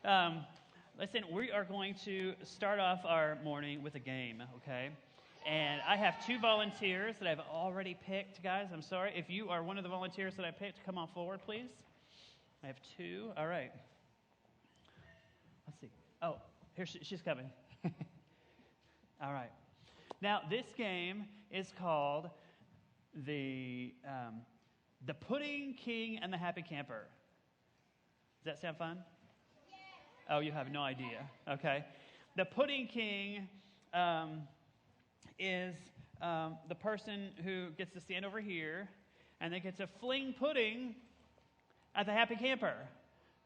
Listen, we are going to start off our morning with a game, okay? And I have two volunteers that I've already picked, guys. I'm sorry. If you are one of the volunteers that I picked, come on forward, please. I have two. All right. Let's see. Oh, here she's coming. All right. Now, this game is called the Pudding King and the Happy Camper. Does that sound fun? Oh, you have no idea. Okay. The Pudding King is the person who gets to stand over here, and they get to fling pudding at the Happy Camper.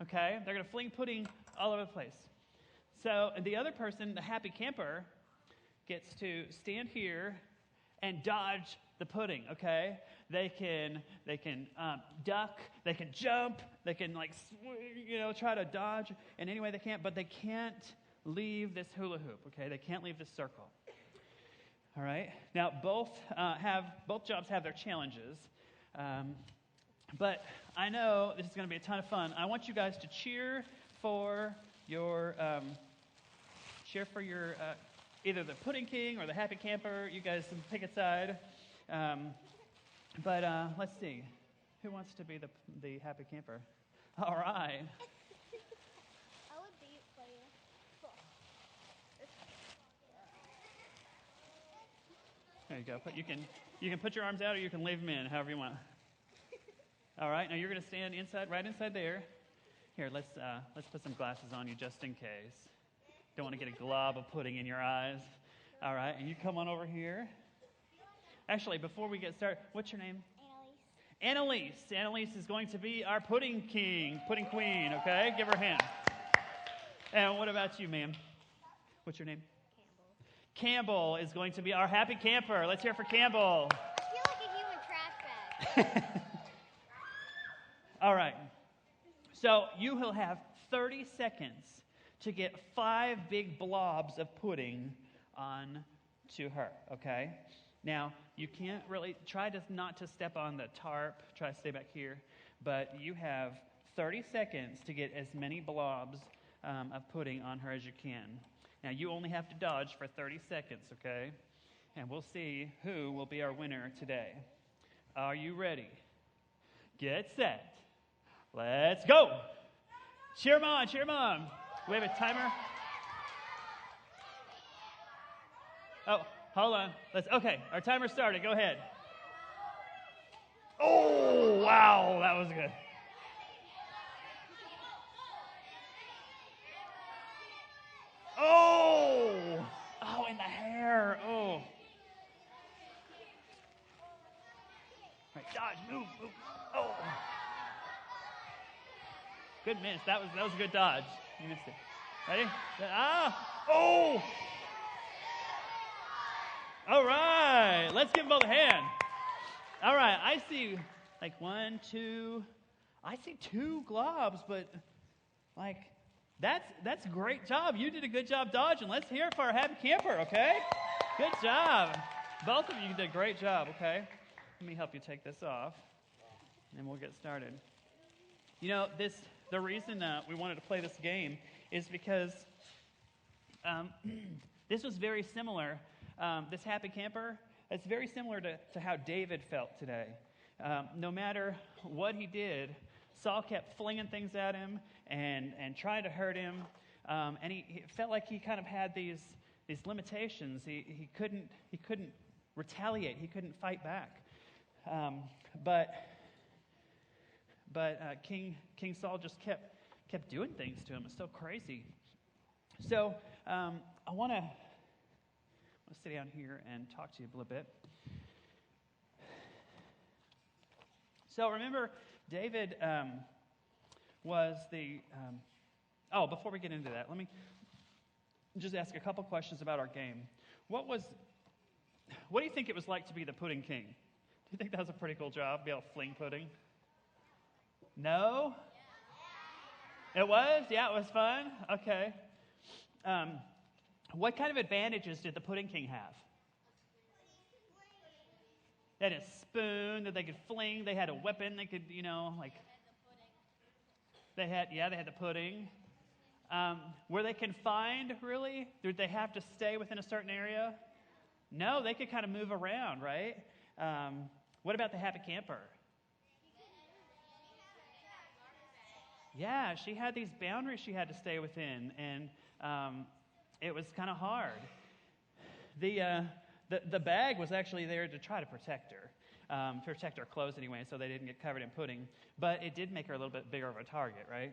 Okay? They're going to fling pudding all over the place. So the other person, the Happy Camper, gets to stand here and dodge the pudding. Okay? They can duck, they can jump, they can try to dodge in any way they can, but they can't leave this hula hoop. Okay? They can't leave this circle. All right. Now both jobs have their challenges, but I know this is going to be a ton of fun. I want you guys to cheer for your either the Pudding King or the Happy Camper. You guys can pick a side. But let's see, who wants to be the Happy Camper? All right. I would be for you. Cool. There you go. You can put your arms out, or you can leave them in, however you want. All right. Now you're going to stand right inside there. Here, let's put some glasses on you just in case. Don't want to get a glob of pudding in your eyes. All right. And you come on over here. Actually, before we get started, what's your name? Annalise. Annalise is going to be our pudding queen. Okay, give her a hand. And what about you, ma'am? What's your name? Campbell is going to be our Happy Camper. Let's hear it for Campbell. I feel like a human trash bag. All right. So you will have 30 seconds to get 5 big blobs of pudding on to her, okay? Now, you can't really, try not to step on the tarp, try to stay back here, but you have 30 seconds to get as many blobs of pudding on her as you can. Now, you only have to dodge for 30 seconds, okay? And we'll see who will be our winner today. Are you ready? Get set. Let's go. Cheer 'em on, cheer 'em on. We have a timer. Oh, hold on. Okay, our timer started. Go ahead. Oh, wow, that was good. Oh, in the hair. Oh. All right, dodge, move. Oh. Good miss. That was a good dodge. You missed it. Ready? Oh. All right, let's give them both a hand. All right, I see like 1, 2. I see 2 globs, but like that's a great job. You did a good job dodging. Let's hear it for our Happy Camper, okay? Good job. Both of you did a great job, okay? Let me help you take this off, and we'll get started. You know, the reason we wanted to play this game is because this was very similar. This Happy Camper, it's very similar to how David felt today. No matter what he did, Saul kept flinging things at him and trying to hurt him. And he felt like he kind of had these limitations. He couldn't retaliate. He couldn't fight back. But King Saul just kept doing things to him. It's so crazy. So I want to sit down here and talk to you a little bit. So remember, David was the... before we get into that, let me just ask a couple questions about our game. What do you think it was like to be the Pudding King? Do you think that was a pretty cool job, be able to fling pudding? No? It was? Yeah, it was fun? Okay. What kind of advantages did the Pudding King have? They had a spoon that they could fling. They had a weapon they could, They had the pudding. Were they confined, really? Did they have to stay within a certain area? No, they could kind of move around, right? What about the happy camper? Yeah, she had these boundaries she had to stay within, and it was kind of hard. The bag was actually there to try to protect her clothes anyway, so they didn't get covered in pudding. But it did make her a little bit bigger of a target, right?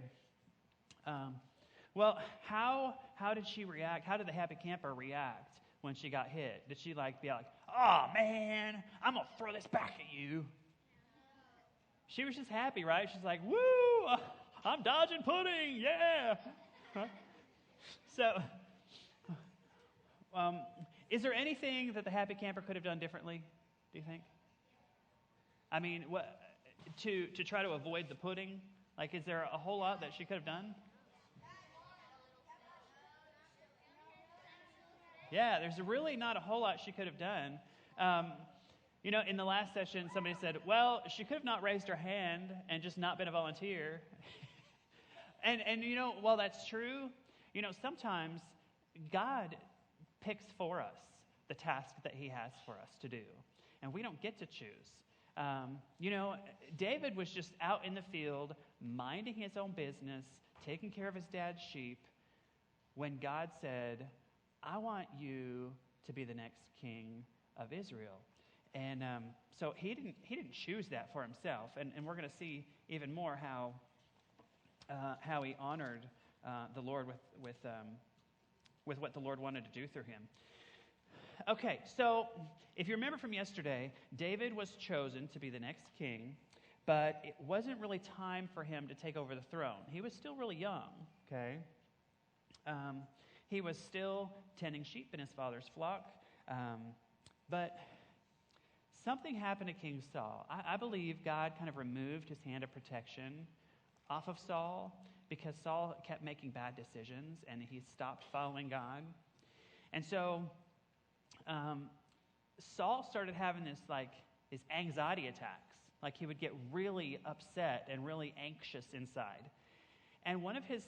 Well, how did she react? How did the happy camper react when she got hit? Did she be like, "Oh man, I'm gonna throw this back at you"? She was just happy, right? She's like, "Woo! I'm dodging pudding, yeah!" So, is there anything that the happy camper could have done differently, do you think? I mean, what to try to avoid the pudding? Like, is there a whole lot that she could have done? Yeah, there's really not a whole lot she could have done. In the last session, somebody said, well, she could have not raised her hand and just not been a volunteer. and while that's true, sometimes God picks for us the task that he has for us to do, and we don't get to choose. David was just out in the field, minding his own business, taking care of his dad's sheep, when God said, I want you to be the next king of Israel. And so he didn't choose that for himself. And we're going to see even more how he honored the Lord with what the Lord wanted to do through him. Okay, so if you remember from yesterday, David was chosen to be the next king, but it wasn't really time for him to take over the throne. He was still really young, okay? He was still tending sheep in his father's flock, but something happened to King Saul. I believe God kind of removed his hand of protection off of Saul because Saul kept making bad decisions and he stopped following God. And so Saul started having his anxiety attacks. Like he would get really upset and really anxious inside. And one of his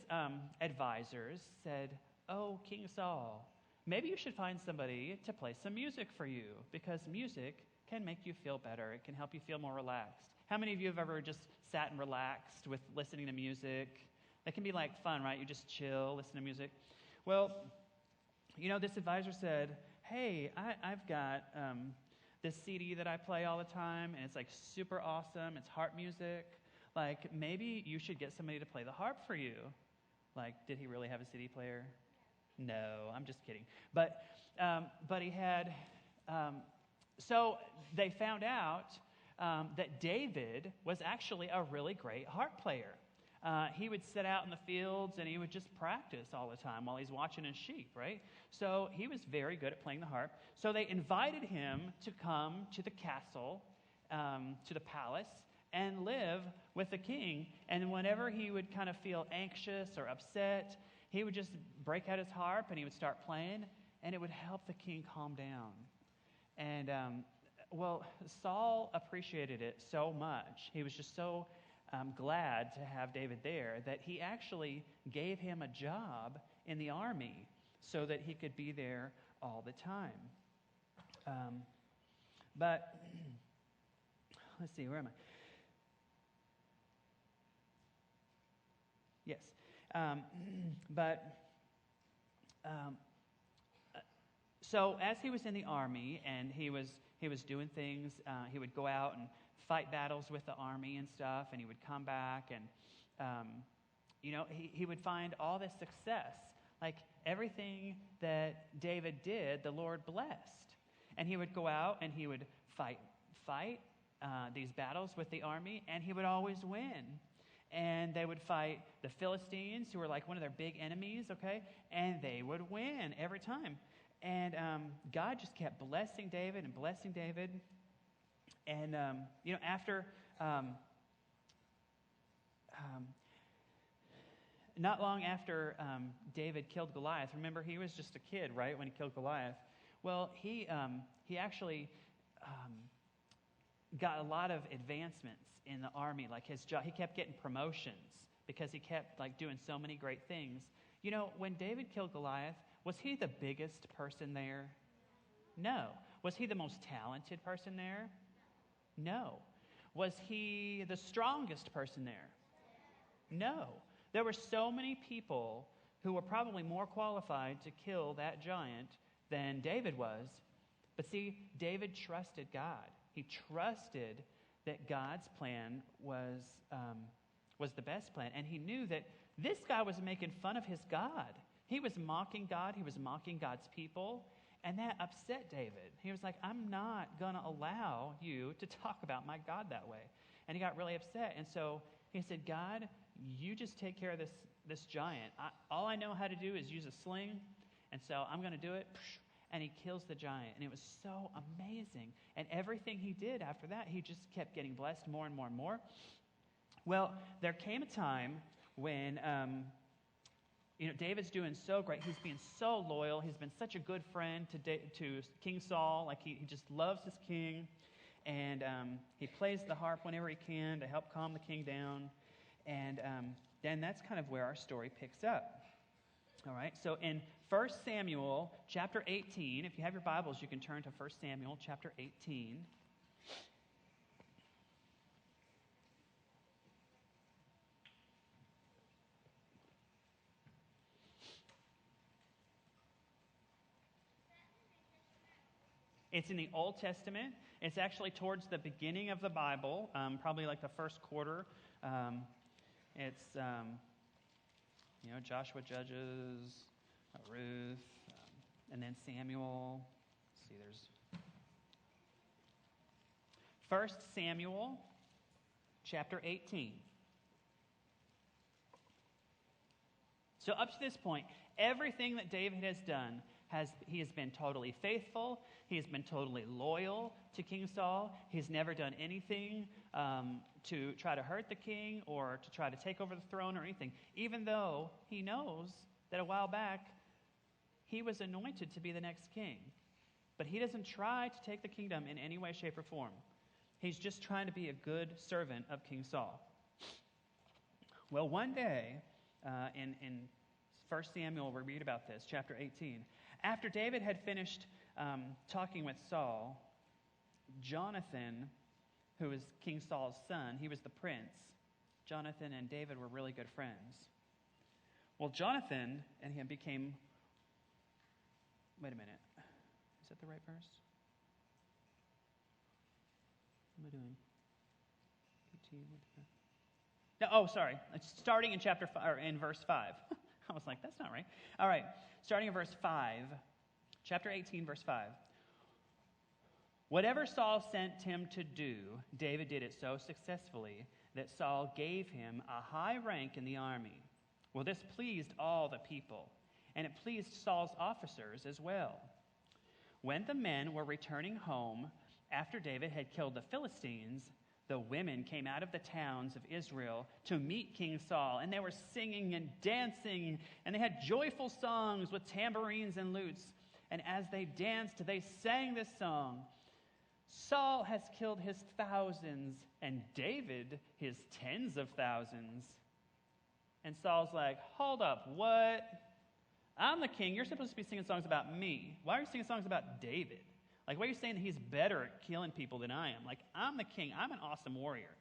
advisors said, oh, King Saul, maybe you should find somebody to play some music for you because music can make you feel better. It can help you feel more relaxed. How many of you have ever just sat and relaxed with listening to music? That can be like fun, right? You just chill, listen to music. Well, this advisor said, hey, I've got this CD that I play all the time, and it's like super awesome. It's harp music. Like, maybe you should get somebody to play the harp for you. Like, did he really have a CD player? No, I'm just kidding. But he had, so they found out that David was actually a really great harp player. He would sit out in the fields and he would just practice all the time while he's watching his sheep, right? So he was very good at playing the harp. So they invited him to come to the castle, to the palace, and live with the king. And whenever he would kind of feel anxious or upset, he would just break out his harp and he would start playing, and it would help the king calm down. And, Saul appreciated it so much. He was just so glad to have David there that he actually gave him a job in the army so that he could be there all the time. But let's see, where am I? Yes. So as he was in the army and he was doing things, he would go out and fight battles with the army and stuff, and he would come back and, he would find all this success. Like everything that David did, the Lord blessed. And he would go out and he would fight these battles with the army, and he would always win. And they would fight the Philistines, who were like one of their big enemies, okay? And they would win every time. And God just kept blessing David and blessing David. And, after not long after David killed Goliath, remember, he was just a kid, right, when he killed Goliath. Well, he actually got a lot of advancements in the army, like his job. He kept getting promotions because he kept doing so many great things. You know, when David killed Goliath, was he the biggest person there? No. Was he the most talented person there? No. Was he the strongest person there? No. There were so many people who were probably more qualified to kill that giant than David was. But see, David trusted God. He trusted that God's plan was the best plan. And he knew that this guy was making fun of his God. He was mocking God. He was mocking God's people. And that upset David. He was like, I'm not going to allow you to talk about my God that way. And he got really upset. And so he said, God, you just take care of this giant. All I know how to do is use a sling. And so I'm going to do it. And he kills the giant. And it was so amazing. And everything he did after that, he just kept getting blessed more and more and more. Well, there came a time when David's doing so great. He's being so loyal. He's been such a good friend to King Saul. Like he just loves his king. And he plays the harp whenever he can to help calm the king down. And then that's kind of where our story picks up. All right, so in 1 Samuel chapter 18, if you have your Bibles, you can turn to 1 Samuel chapter 18. It's in the Old Testament. It's actually towards the beginning of the Bible, probably like the first quarter. It's Joshua, Judges, Ruth, and then Samuel. Let's see, there's 1 Samuel chapter 18. So up to this point, everything that David has done, he has been totally faithful. He has been totally loyal to King Saul. He's never done anything to try to hurt the king or to try to take over the throne or anything, even though he knows that a while back he was anointed to be the next king. But he doesn't try to take the kingdom in any way, shape, or form. He's just trying to be a good servant of King Saul. Well, one day in 1 Samuel, we read about this, chapter 18. After David had finished talking with Saul, Jonathan, who was King Saul's son, he was the prince. Jonathan and David were really good friends. Well, Jonathan and him became... Wait a minute. Is that the right verse? What am I doing? 18. No, oh, sorry. It's starting in in verse 5. I was like, that's not right. All right. Starting in verse 5. Chapter 18, verse 5. Whatever Saul sent him to do, David did it so successfully that Saul gave him a high rank in the army. Well, this pleased all the people, and it pleased Saul's officers as well. When the men were returning home after David had killed the Philistines, the women came out of the towns of Israel to meet King Saul, and they were singing and dancing, and they had joyful songs with tambourines and lutes. And as they danced, they sang this song: Saul has killed his thousands, and David his tens of thousands. And Saul's like, hold up, what? I'm the king. You're supposed to be singing songs about me. Why are you singing songs about David? Like, why are you saying that he's better at killing people than I am? Like, I'm the king. I'm an awesome warrior.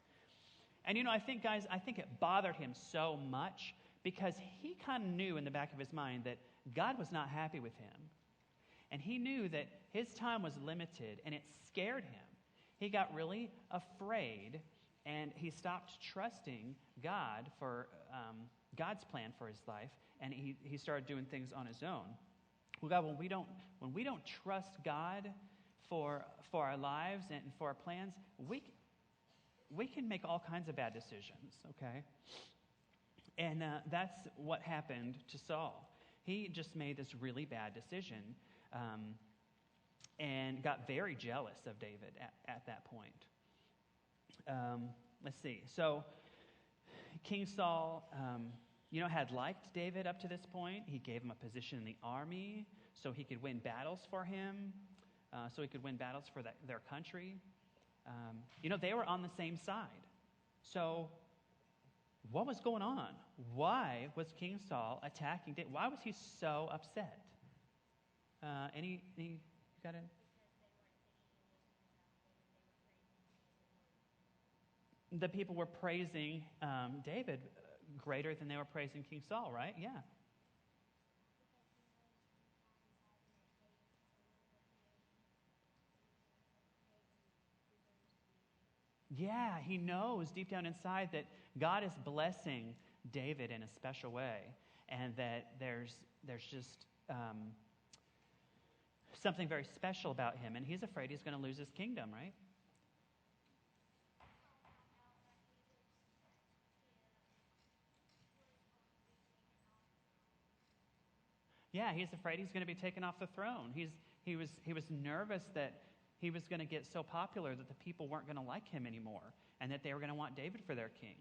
And, I think it bothered him so much because he kind of knew in the back of his mind that God was not happy with him. And he knew that his time was limited, and it scared him. He got really afraid, and he stopped trusting God for God's plan for his life, and he started doing things on his own. Well, God, when we don't trust God for our lives and for our plans, we can make all kinds of bad decisions, okay? And that's what happened to Saul. He just made this really bad decision and got very jealous of David at that point. Let's see. So King Saul, had liked David up to this point. He gave him a position in the army so he could win battles for him, so he could win battles for their country. They were on the same side. So what was going on? Why was King Saul attacking David? Why was he so upset? You got it? The people were praising David greater than they were praising King Saul, right? Yeah. Yeah, he knows deep down inside that God is blessing David in a special way, and that there's just something very special about him, and he's afraid he's going to lose his kingdom, right? Yeah, he's afraid he's going to be taken off the throne. He was nervous that he was going to get so popular that the people weren't going to like him anymore, and that they were going to want David for their king.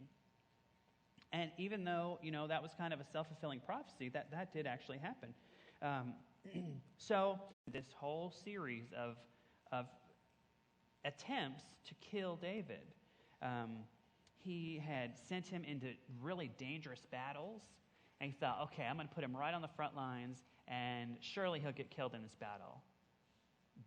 And even though, that was kind of a self-fulfilling prophecy, that did actually happen. So this whole series of attempts to kill David, he had sent him into really dangerous battles, and he thought, okay, I'm going to put him right on the front lines, and surely he'll get killed in this battle.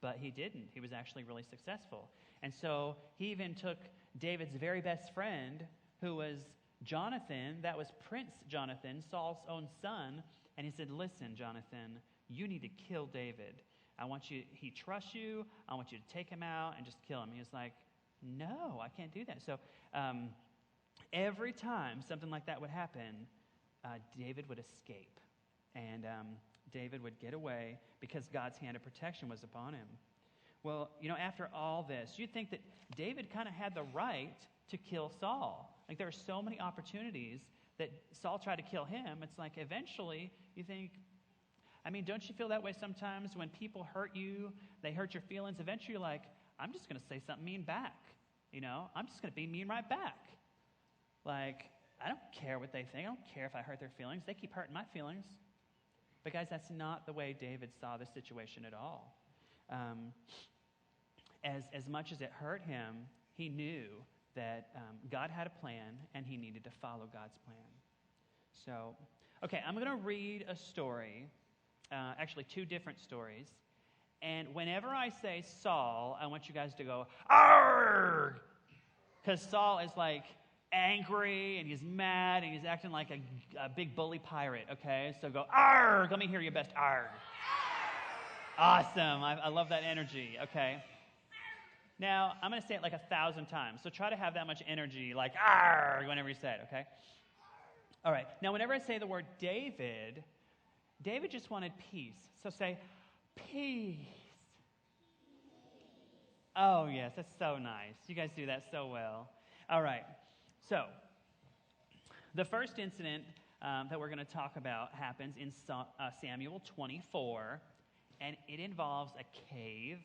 But he didn't. He was actually really successful. And so he even took David's very best friend, who was Jonathan, that was Prince Jonathan, Saul's own son, and he said, listen, Jonathan, you need to kill David. He trusts you, I want you to take him out and just kill him. He was like, no, I can't do that. So every time something like that would happen, David would escape. And David would get away because God's hand of protection was upon him. Well, after all this, you'd think that David kind of had the right to kill Saul. Like, there are so many opportunities that Saul tried to kill him. It's like eventually you think, don't you feel that way sometimes when people hurt you, they hurt your feelings? Eventually you're like, I'm just going to say something mean back. I'm just going to be mean right back. Like, I don't care what they think. I don't care if I hurt their feelings. They keep hurting my feelings. But guys, that's not the way David saw the situation at all. As much as it hurt him, he knew that God had a plan, and he needed to follow God's plan. So, okay, I'm going to read a story, actually two different stories. And whenever I say Saul, I want you guys to go, "Arrgh!" Because Saul is like angry, and he's mad, and he's acting like a big bully pirate, okay? So go, "Arrgh!" Let me hear your best "arrgh." Awesome. I love that energy, okay? Now, I'm going to say it like 1,000 times. So try to have that much energy, like, "Arrgh," whenever you say it, okay? All right. Now, whenever I say the word David just wanted peace. So say, peace. Oh, yes, that's so nice. You guys do that so well. All right. So, the first incident that we're going to talk about happens in Samuel 24, and it involves a cave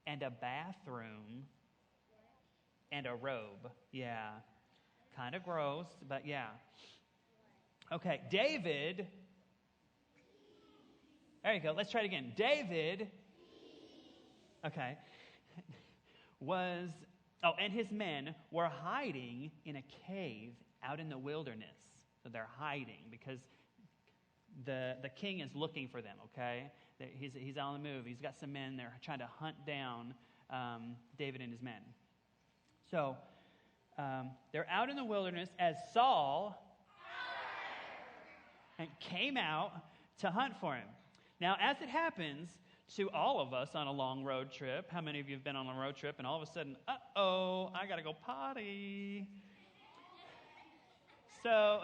and a bathroom and a robe. Yeah, kind of gross, but yeah. Okay, David. There you go. Let's try it again. David. Okay. And his men were hiding in a cave out in the wilderness. So they're hiding because the king is looking for them, okay? He's on the move. He's got some men. They're trying to hunt down David and his men. So they're out in the wilderness as Saul came out to hunt for him. Now, as it happens to all of us on a long road trip, how many of you have been on a road trip and all of a sudden, uh-oh, I got to go potty? So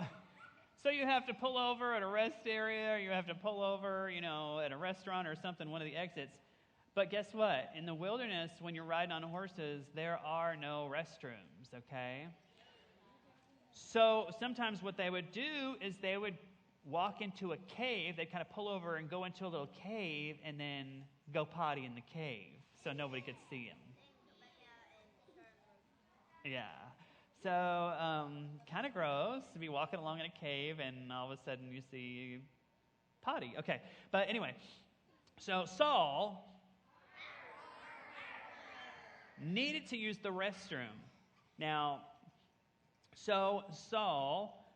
you have to pull over at a rest area, or you have to pull over, at a restaurant or something, one of the exits. But guess what? In the wilderness, when you're riding on horses, there are no restrooms, okay? So sometimes what they would do is they would walk into a cave. They'd kind of pull over and go into a little cave and then go potty in the cave so nobody could see him. Yeah. So, kind of gross to be walking along in a cave and all of a sudden you see potty. Okay, but anyway, so Saul needed to use the restroom. Now, so Saul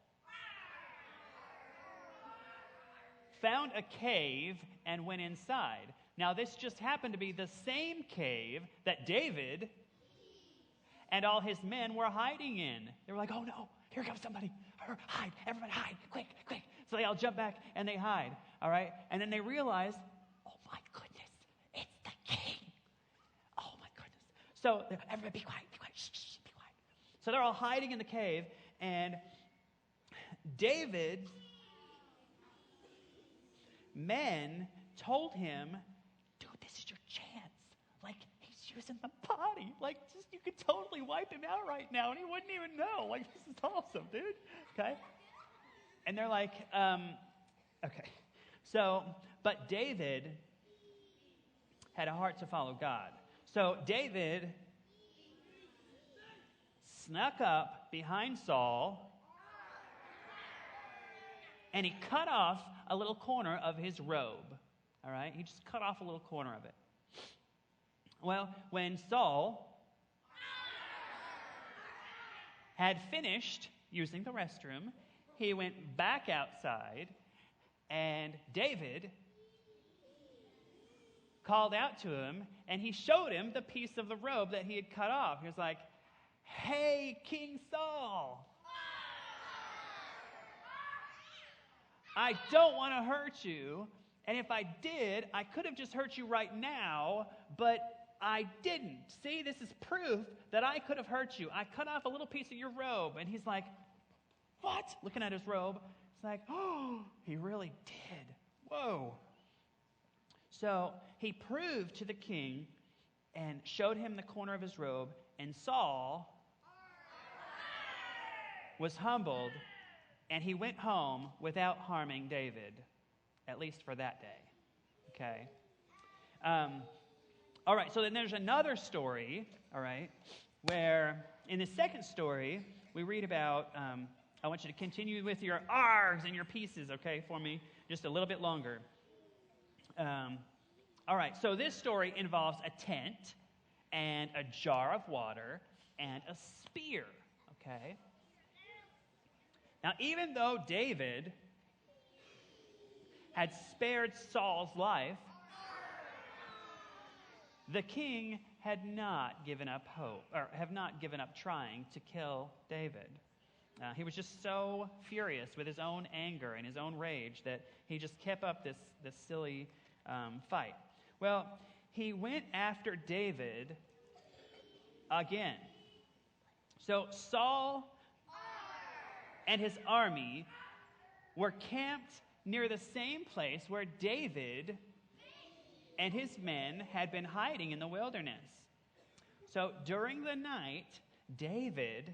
found a cave and went inside. Now, this just happened to be the same cave that David and all his men were hiding in. They were like, oh no, here comes somebody. Hide, everybody hide, quick, quick. So they all jump back and they hide, all right? And then they realize, oh my goodness, it's the king. Oh my goodness. So everybody be quiet, shh, shh, be quiet. So they're all hiding in the cave, and David's men told him, dude, this is your chance. Like, he's using the body. Like, just you could totally wipe him out right now, and he wouldn't even know. Like, this is awesome, dude. Okay? And they're like, okay. So, but David had a heart to follow God. So David snuck up behind Saul, and he cut off a little corner of his robe. All right? He just cut off a little corner of it. Well, when Saul had finished using the restroom, he went back outside, and David called out to him, and he showed him the piece of the robe that he had cut off. He was like, hey, King Saul, I don't want to hurt you, and if I did, I could have just hurt you right now, but I didn't. See, this is proof that I could have hurt you. I cut off a little piece of your robe. And he's like, what? Looking at his robe. It's like, oh, he really did. Whoa. So he proved to the king and showed him the corner of his robe. And Saul was humbled, and he went home without harming David, at least for that day. Okay? All right, so then there's another story, all right, where in the second story, we read about, I want you to continue with your args and your pieces, okay, for me, just a little bit longer. All right, so this story involves a tent and a jar of water and a spear, okay? Now, even though David had spared Saul's life, the king had not given up hope, or have not given up trying to kill David. He was just so furious with his own anger and his own rage that he just kept up this silly fight. Well, he went after David again. So Saul and his army were camped near the same place where David and his men had been hiding in the wilderness. So during the night, David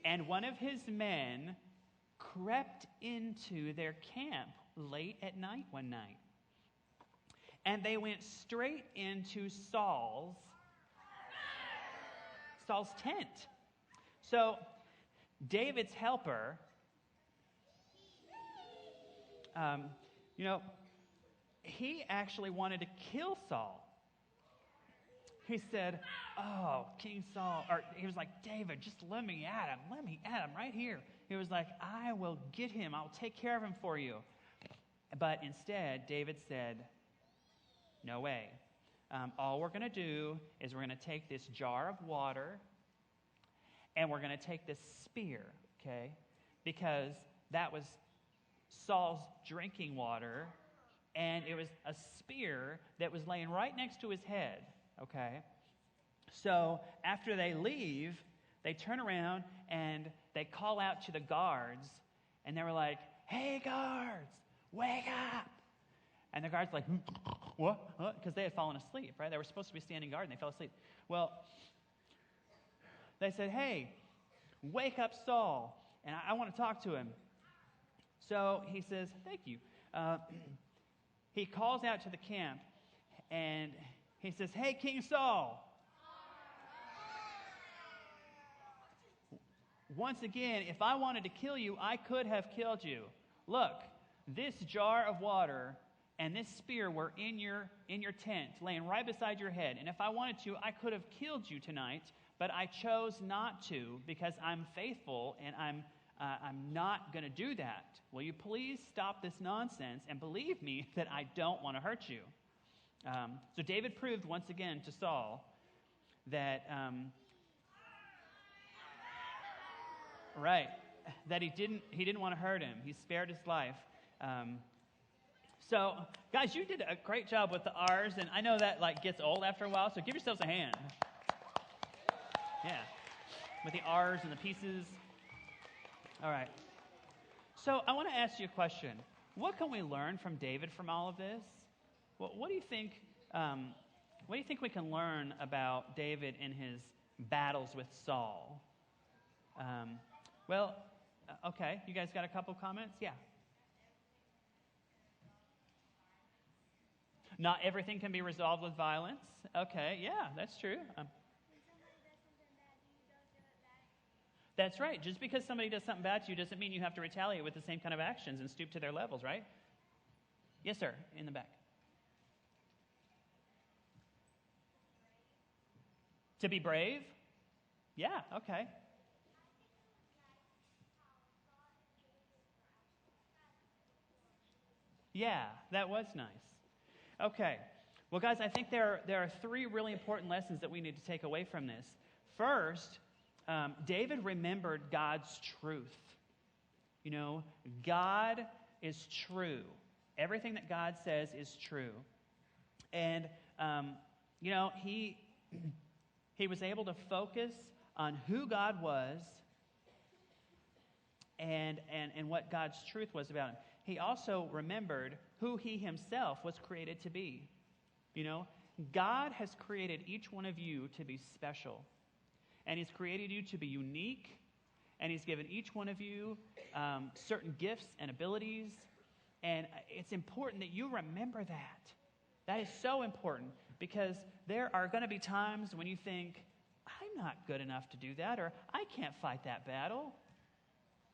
and one of his men crept into their camp late at night one night. And they went straight into Saul's tent. So David's helper, he actually wanted to kill Saul. He said, oh, King Saul, or he was like, David, just let me at him right here. He was like, I will get him, I'll take care of him for you. But instead, David said, no way. All we're going to do is we're going to take this jar of water and we're going to take this spear, okay? Because that was Saul's drinking water, and it was a spear that was laying right next to his head, okay? So after they leave, they turn around and they call out to the guards, and they were like, hey, guards, wake up. And the guards like, what? Because they had fallen asleep, right? They were supposed to be standing guard, and they fell asleep. Well, they said, hey, wake up Saul, and I want to talk to him. So he says, thank you. He calls out to the camp, and he says, hey, King Saul. Once again, if I wanted to kill you, I could have killed you. Look, this jar of water and this spear were in your tent, laying right beside your head. And if I wanted to, I could have killed you tonight, but I chose not to because I'm faithful and I'm not going to do that. Will you please stop this nonsense and believe me that I don't want to hurt you? So David proved once again to Saul that, that he didn't want to hurt him. He spared his life. So, guys, you did a great job with the R's, and I know that gets old after a while, so give yourselves a hand. Yeah, with the R's and the pieces. All right. So I want to ask you a question. What can we learn from David from all of this? What do you think? What do you think we can learn about David in his battles with Saul? Okay. You guys got a couple comments? Yeah. Not everything can be resolved with violence. Okay, yeah, that's true. That's right. Just because somebody does something bad to you doesn't mean you have to retaliate with the same kind of actions and stoop to their levels, right? Yes, sir, in the back. To be brave? Yeah, okay. Yeah, that was nice. Okay. Well, guys, I think there are three really important lessons that we need to take away from this. First, David remembered God's truth. You know, God is true. Everything that God says is true. And, he was able to focus on who God was and what God's truth was about him. He also remembered who he himself was created to be. You know, God has created each one of you to be special. And he's created you to be unique. And he's given each one of you certain gifts and abilities. And it's important that you remember that. That is so important, because there are going to be times when you think, I'm not good enough to do that, or I can't fight that battle.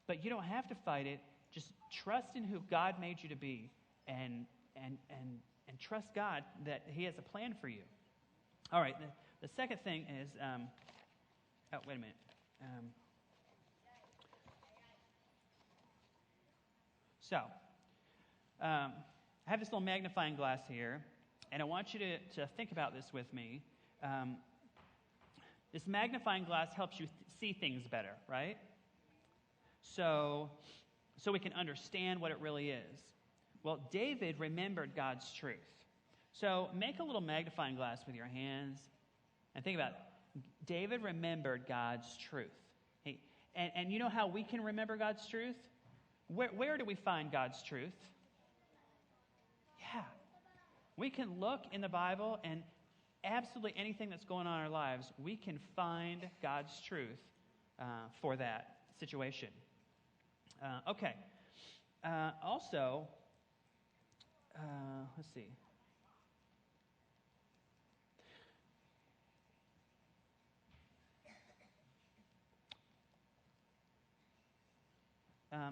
But you don't have to fight it. Just trust in who God made you to be, and trust God that he has a plan for you. All right, the second thing is, wait a minute. I have this little magnifying glass here, and I want you to think about this with me. This magnifying glass helps you see things better, right? So we can understand what it really is. Well, David remembered God's truth. So make a little magnifying glass with your hands and think about it. David remembered God's truth. And you know how we can remember God's truth? Where do we find God's truth? Yeah. We can look in the Bible, and absolutely anything that's going on in our lives, we can find God's truth for that situation. Okay. Also, let's see.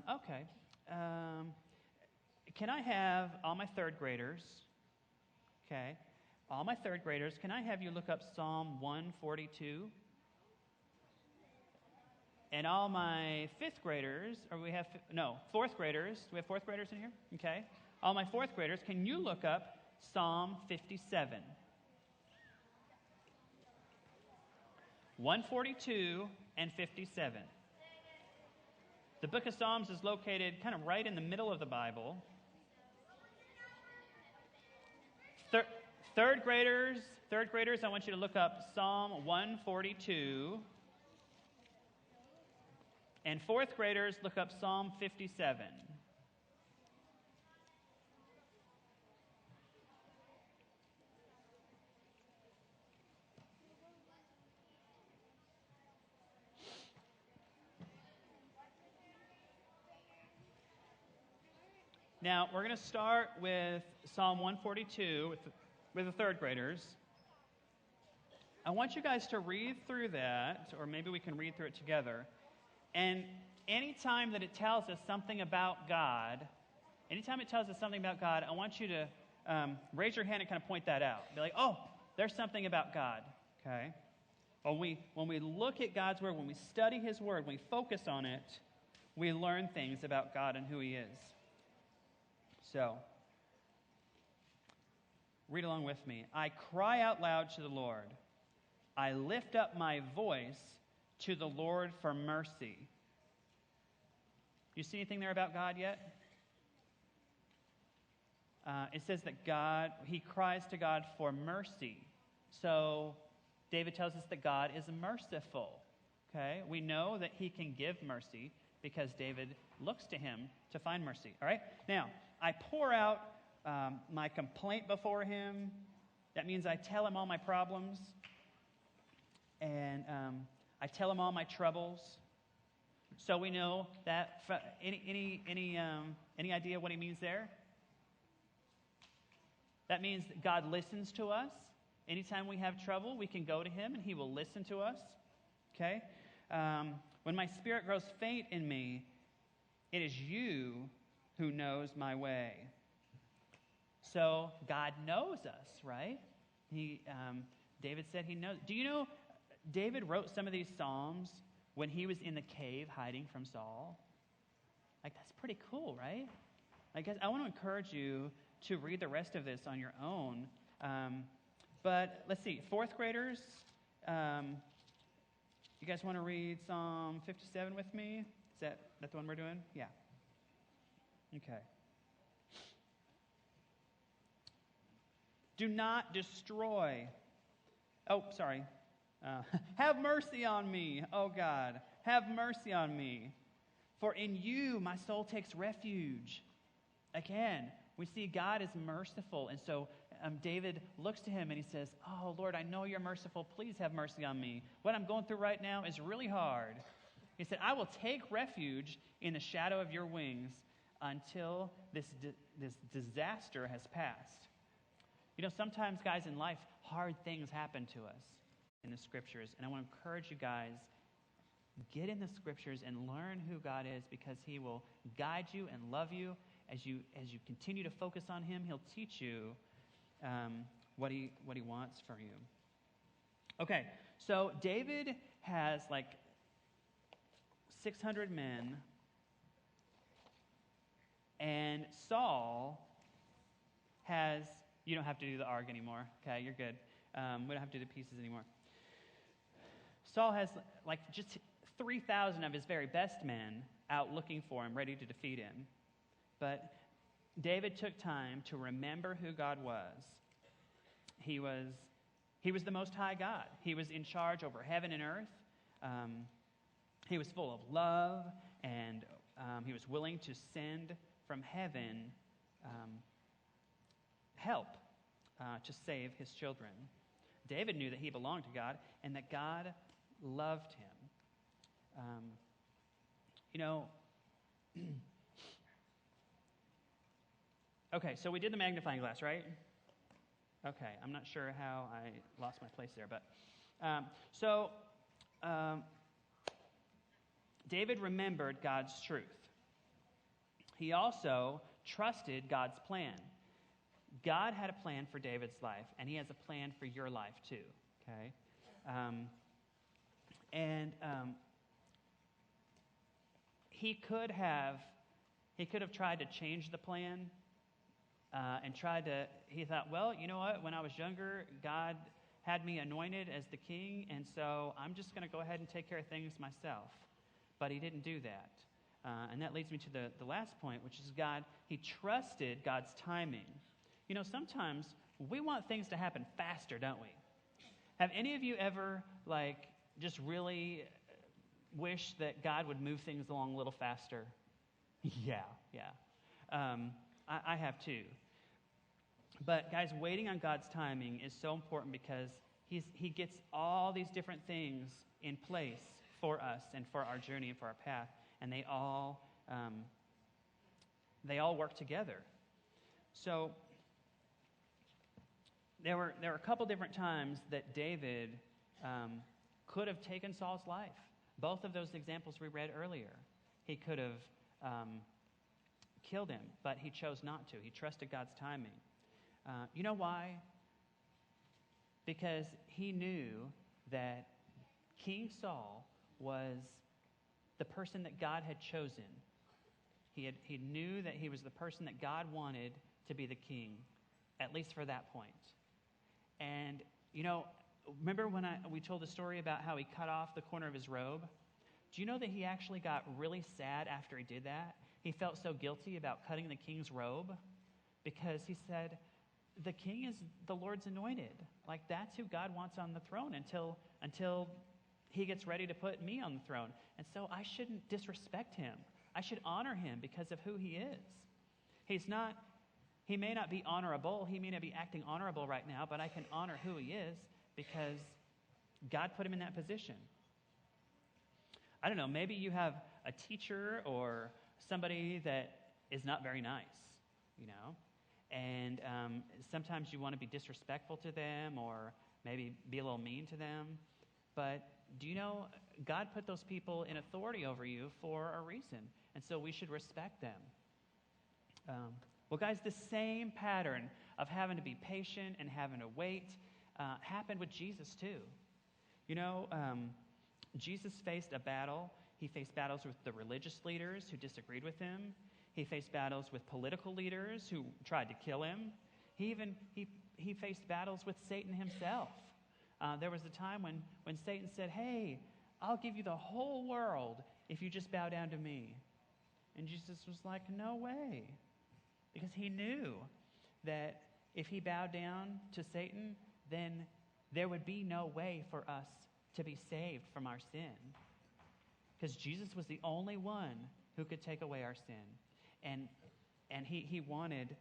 Okay. Can I have all my third graders? Okay. All my third graders, can I have you look up Psalm 142? And all my fifth graders, fourth graders. Do we have fourth graders in here? Okay. All my fourth graders, can you look up Psalm 57? 142 and 57. The book of Psalms is located kind of right in the middle of the Bible. Third graders, I want you to look up Psalm 142. And fourth graders, look up Psalm 57. Now, we're going to start with Psalm 142 with the third graders. I want you guys to read through that, or maybe we can read through it together. And anytime that it tells us something about God, I want you to raise your hand and kind of point that out. Be like, oh, there's something about God, okay? When we look at God's Word, when we study His Word, when we focus on it, we learn things about God and who he is. So, read along with me. I cry out loud to the Lord. I lift up my voice to the Lord for mercy. You see anything there about God yet? It says that he cries to God for mercy. So David tells us that God is merciful. Okay? We know that he can give mercy because David looks to him to find mercy. All right? Now, I pour out my complaint before him. That means I tell him all my problems. And I tell him all my troubles. So we know that. Any idea what he means there? That means that God listens to us. Anytime we have trouble, we can go to him and he will listen to us. Okay? When my spirit grows faint in me, it is you who knows my way. So God knows us, right? David said he knows. Do you know David wrote some of these Psalms when he was in the cave hiding from Saul? Like, that's pretty cool, right? Like, I want to encourage you to read the rest of this on your own. But let's see, fourth graders, you guys want to read Psalm 57 with me? Is that the one we're doing? Yeah. Okay. Do not destroy. Oh, sorry. Have mercy on me, oh God. Have mercy on me. For in you my soul takes refuge. Again, we see God is merciful. And so David looks to him and he says, oh, Lord, I know you're merciful. Please have mercy on me. What I'm going through right now is really hard. He said, I will take refuge in the shadow of your wings until this disaster has passed. You know, sometimes, guys, in life, hard things happen to us in the Scriptures. And I want to encourage you guys, get in the Scriptures and learn who God is, because he will guide you and love you. As you continue to focus on him, he'll teach you what he wants for you. Okay, so David has like 600 men, and Saul has, you don't have to do the arg anymore, okay, you're good. We don't have to do the pieces anymore. Saul has like just 3,000 of his very best men out looking for him, ready to defeat him. But David took time to remember who God was. He was the Most High God. He was in charge over heaven and earth. He was full of love, and he was willing to send from heaven help to save his children. David knew that he belonged to God and that God loved him. Okay, so we did the magnifying glass, right? Okay, I'm not sure how I lost my place there, but David remembered God's truth. He also trusted God's plan. God had a plan for David's life, and he has a plan for your life too, okay? He could have tried to change the plan, he thought, well, you know what, when I was younger, God had me anointed as the king, and so I'm just going to go ahead and take care of things myself. But he didn't do that. And that leads me to the last point, which is he trusted God's timing. You know, sometimes we want things to happen faster, don't we? Have any of you ever, just really wish that God would move things along a little faster? Yeah. I have too. But guys, waiting on God's timing is so important because he gets all these different things in place for us and for our journey and for our path, and they all work together. So there were a couple different times that David could have taken Saul's life. Both of those examples we read earlier. He could have killed him, but he chose not to. He trusted God's timing. You know why? Because he knew that King Saul was the person that God had chosen. He knew that he was the person that God wanted to be the king, at least for that point. And, remember when we told the story about how he cut off the corner of his robe? Do you know that he actually got really sad after he did that? He felt so guilty about cutting the king's robe because he said, the king is the Lord's anointed. Like, that's who God wants on the throne until he gets ready to put me on the throne. And so I shouldn't disrespect him. I should honor him because of who he is. He may not be honorable. He may not be acting honorable right now, but I can honor who he is because God put him in that position. I don't know, maybe you have a teacher or somebody that is not very nice, and sometimes you want to be disrespectful to them or maybe be a little mean to them. But do you know God put those people in authority over you for a reason, and so we should respect them. Well, guys, the same pattern of having to be patient and having to wait happened with Jesus too. Jesus faced a battle. He faced battles with the religious leaders who disagreed with him. He faced battles with political leaders who tried to kill him. He faced battles with Satan himself. There was a time when Satan said, "Hey, I'll give you the whole world if you just bow down to me." And Jesus was like, "No way." Because he knew that if he bowed down to Satan, then there would be no way for us to be saved from our sin. Because Jesus was the only one who could take away our sin. And he wanted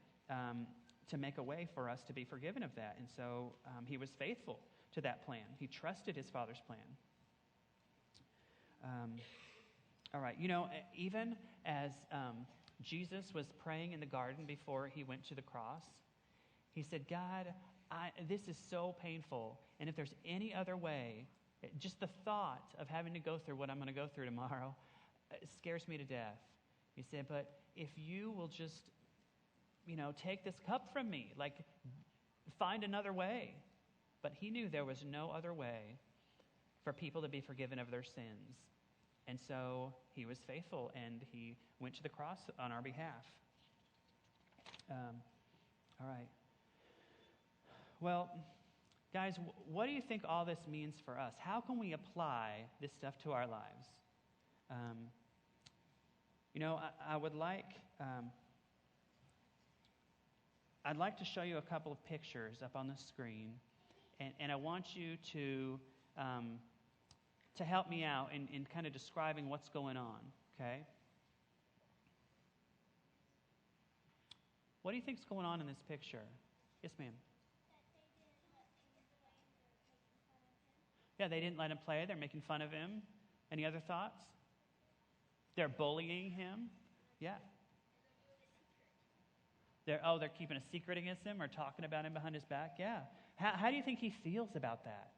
to make a way for us to be forgiven of that. And so he was faithful to that plan. He trusted his Father's plan. All right, even as Jesus was praying in the garden before he went to the cross, he said, "God, this is so painful. And if there's any other way, just the thought of having to go through what I'm going to go through tomorrow scares me to death." He said, "But if you will just, take this cup from me, like find another way." But he knew there was no other way for people to be forgiven of their sins. And so he was faithful and he went to the cross on our behalf. All right. Well, guys, what do you think all this means for us? How can we apply this stuff to our lives? I would like, I'd like to show you a couple of pictures up on the screen, and I want you to help me out in kind of describing what's going on, okay? What do you think's going on in this picture? Yes, ma'am. Yeah, they didn't let him play. They're making fun of him. Any other thoughts? They're bullying him. Yeah. They're keeping a secret against him or talking about him behind his back. Yeah. How do you think he feels about that?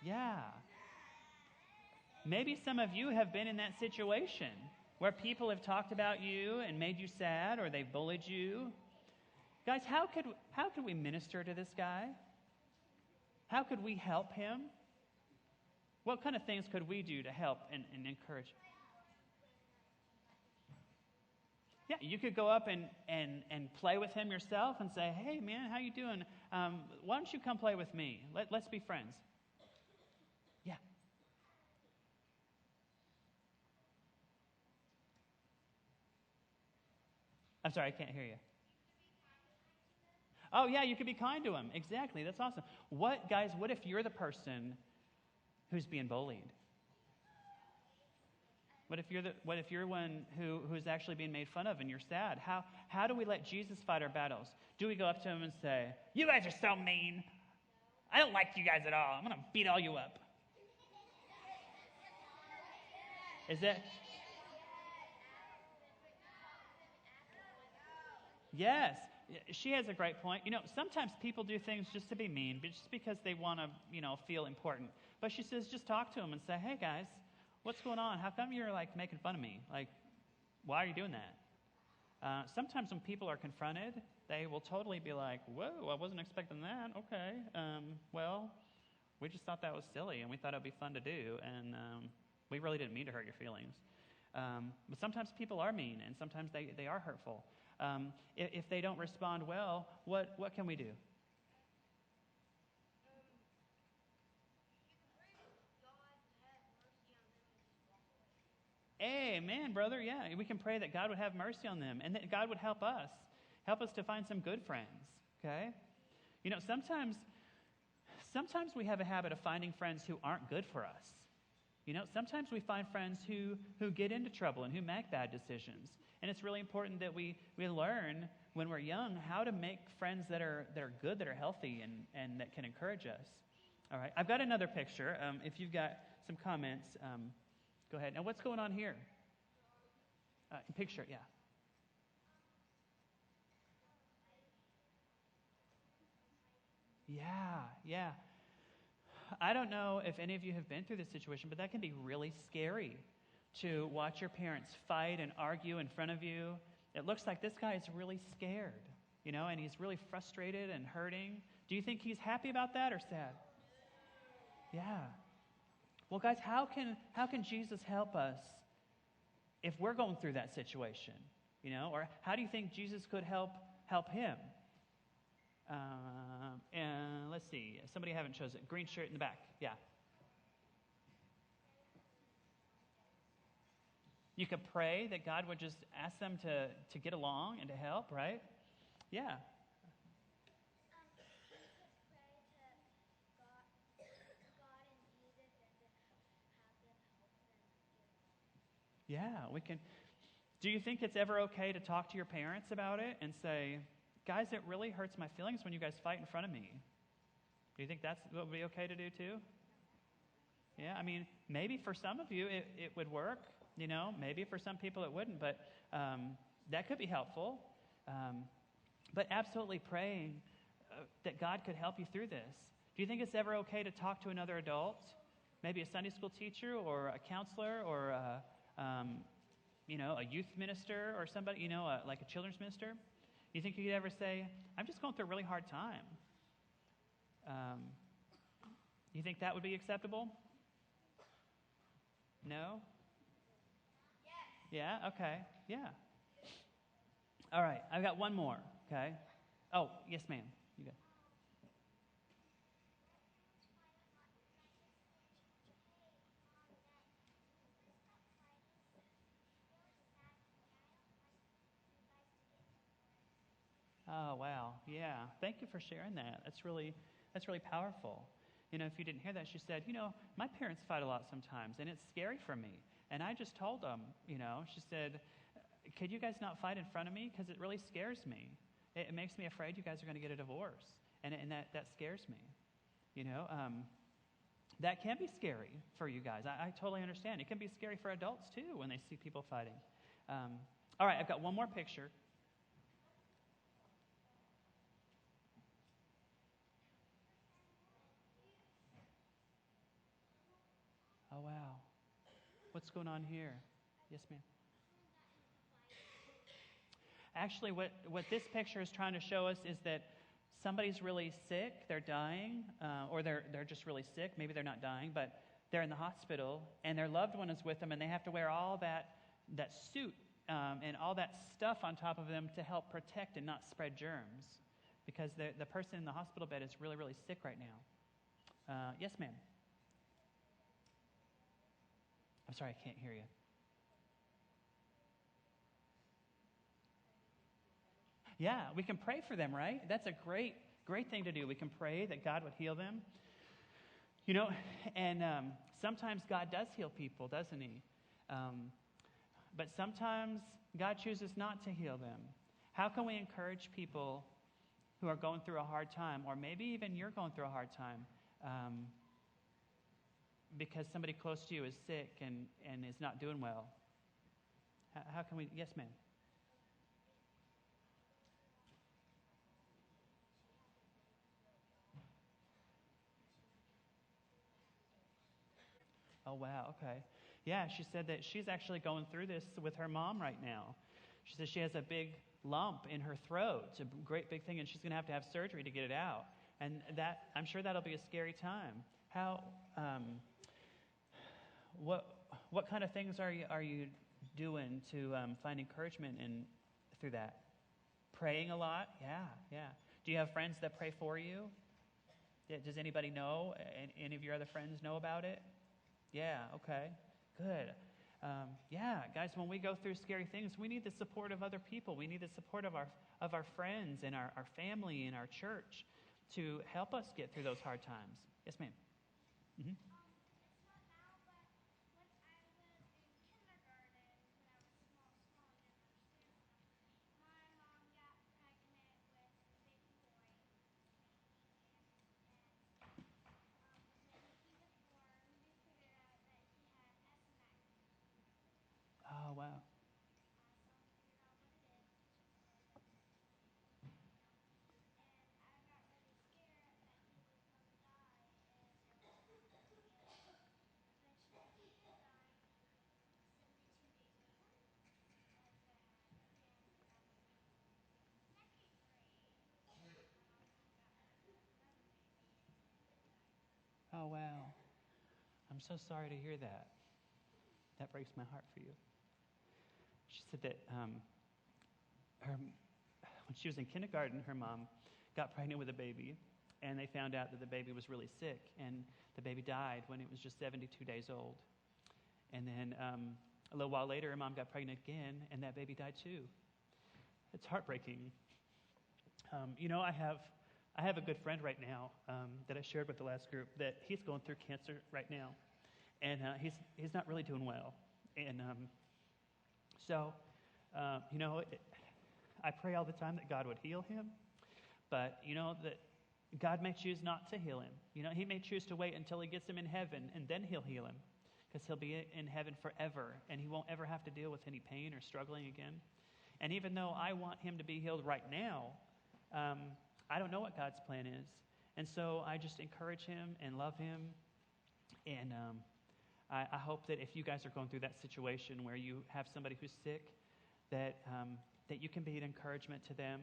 Yeah. Maybe some of you have been in that situation where people have talked about you and made you sad, or they've bullied you. Guys, how could we minister to this guy? How could we help him? What kind of things could we do to help and encourage? Yeah, you could go up and play with him yourself and say, "Hey, man, how you doing? Why don't you come play with me? Let's be friends." Yeah. I'm sorry, I can't hear you. Oh, yeah, you could be kind to him. Exactly. That's awesome. What if you're the person who's being bullied? What if you're one who's actually being made fun of and you're sad? How do we let Jesus fight our battles? Do we go up to him and say, "You guys are so mean. I don't like you guys at all. I'm going to beat all you up"? Is it? Yes. She has a great point. Sometimes people do things just to be mean, but just because they want to, feel important. But she says, just talk to them and say, "Hey, guys, what's going on? How come you're, making fun of me? Why are you doing that?" Sometimes when people are confronted, they will totally be like, "Whoa, I wasn't expecting that. Okay. Well, we just thought that was silly, and we thought it would be fun to do. And We really didn't mean to hurt your feelings. But sometimes people are mean, and sometimes they are hurtful. If they don't respond well, what can we do? Amen, brother. Yeah, we can pray that God would have mercy on them and that God would help us to find some good friends, okay? You know, sometimes we have a habit of finding friends who aren't good for us. You know, sometimes we find friends who get into trouble and who make bad decisions. And it's really important that we learn when we're young how to make friends that are good, that are healthy, and that can encourage us. All right, I've got another picture. If you've got some comments, go ahead. Now, what's going on here? Picture, yeah. Yeah. I don't know if any of you have been through this situation, but that can be really scary to watch your parents fight and argue in front of you. It looks like this guy is really scared, you know, and he's really frustrated and hurting. Do you think he's happy about that or sad? Yeah. Well, guys, how can Jesus help us if we're going through that situation? You know, or how do you think Jesus could help him? And let's see. Somebody haven't chosen it. Green shirt in the back. Yeah. You could pray that God would just ask them to get along and to help, right? Yeah. Yeah, we can. Do you think it's ever okay to talk to your parents about it and say, guys, it really hurts my feelings when you guys fight in front of me? Do you think that's what would be okay to do too? Yeah, I mean, maybe for some of you it would work, you know. Maybe for some people it wouldn't, but that could be helpful. But absolutely praying that God could help you through this. Do you think it's ever okay to talk to another adult? Maybe a Sunday school teacher or a counselor or a youth minister or somebody, like a children's minister? Do you think you could ever say, I'm just going through a really hard time? You think that would be acceptable? No? Yeah? Okay. Yeah. All right. I've got one more. Okay. Oh, yes, ma'am. You go. Oh, wow. Yeah. Thank you for sharing that. That's really powerful. You know, if you didn't hear that, she said, my parents fight a lot sometimes, and it's scary for me. And I just told them, she said, could you guys not fight in front of me? Because it really scares me. It makes me afraid you guys are going to get a divorce. And that scares me. That can be scary for you guys. I totally understand. It can be scary for adults, too, when they see people fighting. All right, I've got one more picture. Oh, wow. What's going on here? Yes, ma'am. Actually, what this picture is trying to show us is that somebody's really sick, they're dying, or they're just really sick. Maybe they're not dying, but they're in the hospital, and their loved one is with them, and they have to wear all that suit and all that stuff on top of them to help protect and not spread germs, because the person in the hospital bed is really, really sick right now. Yes, ma'am. I'm sorry, I can't hear you. Yeah, we can pray for them, right? That's a great thing to do. We can pray that God would heal them. And sometimes God does heal people, doesn't he? But sometimes God chooses not to heal them. How can we encourage people who are going through a hard time, or maybe even you're going through a hard time because somebody close to you is sick and is not doing well? How can we? Yes, ma'am. Oh, wow. Okay. Yeah, she said that she's actually going through this with her mom right now. She says she has a big lump in her throat. It's a great big thing, and she's going to have surgery to get it out. And I'm sure that'll be a scary time. what kind of things are you doing to find encouragement through that? Praying a lot? Yeah. Do you have friends that pray for you? Yeah, does anybody know? Any of your other friends know about it? Yeah, okay, good. Yeah, guys, when we go through scary things, we need the support of other people. We need the support of our friends and our family and our church to help us get through those hard times. Yes, ma'am. Mm-hmm. It's not now, but when I was in kindergarten, when I was small and didn't understand stuff, my mom got pregnant with a baby boy, and when he was born, we figured out that he had SMX. Oh, wow. So we figured out what it is, and I got really scared that he was going to die, and eventually he did die 72 days later. And then when I was in second grade, my mom got pregnant with another baby, and he died. Oh, wow. I'm so sorry to hear that. That breaks my heart for you. She said that when she was in kindergarten, her mom got pregnant with a baby, and they found out that the baby was really sick, and the baby died when it was just 72 days old. And then a little while later, her mom got pregnant again, and that baby died too. It's heartbreaking. I have a good friend right now that I shared with the last group that he's going through cancer right now, and he's not really doing well. And I pray all the time that God would heal him, but that God may choose not to heal him. He may choose to wait until he gets him in heaven, and then he'll heal him, because he'll be in heaven forever, and he won't ever have to deal with any pain or struggling again. And even though I want him to be healed right now, I don't know what God's plan is. And so I just encourage him and love him. And I hope that if you guys are going through that situation where you have somebody who's sick, that you can be an encouragement to them,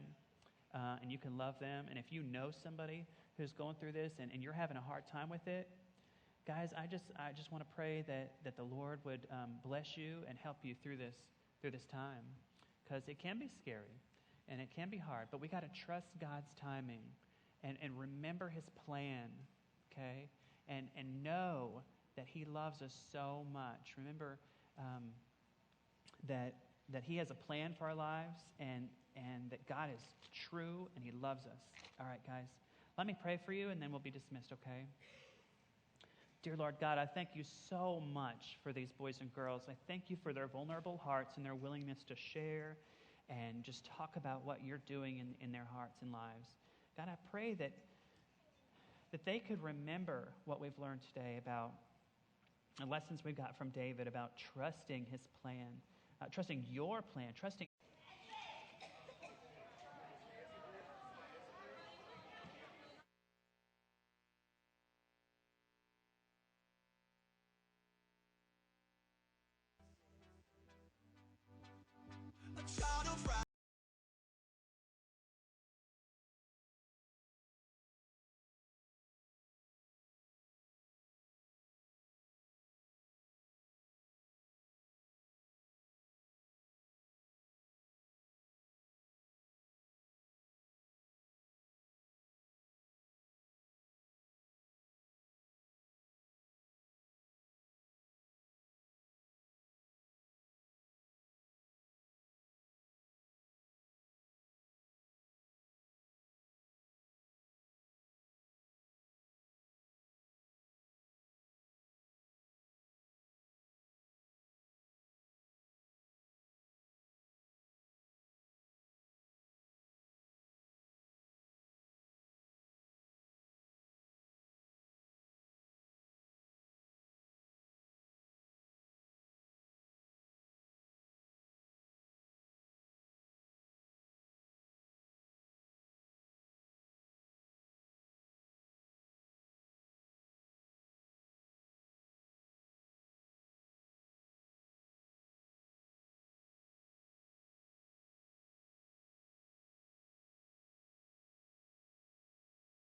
and you can love them. And if you know somebody who's going through this and you're having a hard time with it, guys, I just want to pray that the Lord would bless you and help you through this time, because it can be scary and it can be hard, but we got to trust God's timing and remember his plan, okay? And know that he loves us so much. Remember that he has a plan for our lives, and that God is true and he loves us. All right, guys, let me pray for you, and then we'll be dismissed, okay? Dear Lord God, I thank you so much for these boys and girls. I thank you for their vulnerable hearts and their willingness to share and just talk about what you're doing in their hearts and lives. God, I pray that they could remember what we've learned today about the lessons we got from David about trusting his plan, trusting your plan, trusting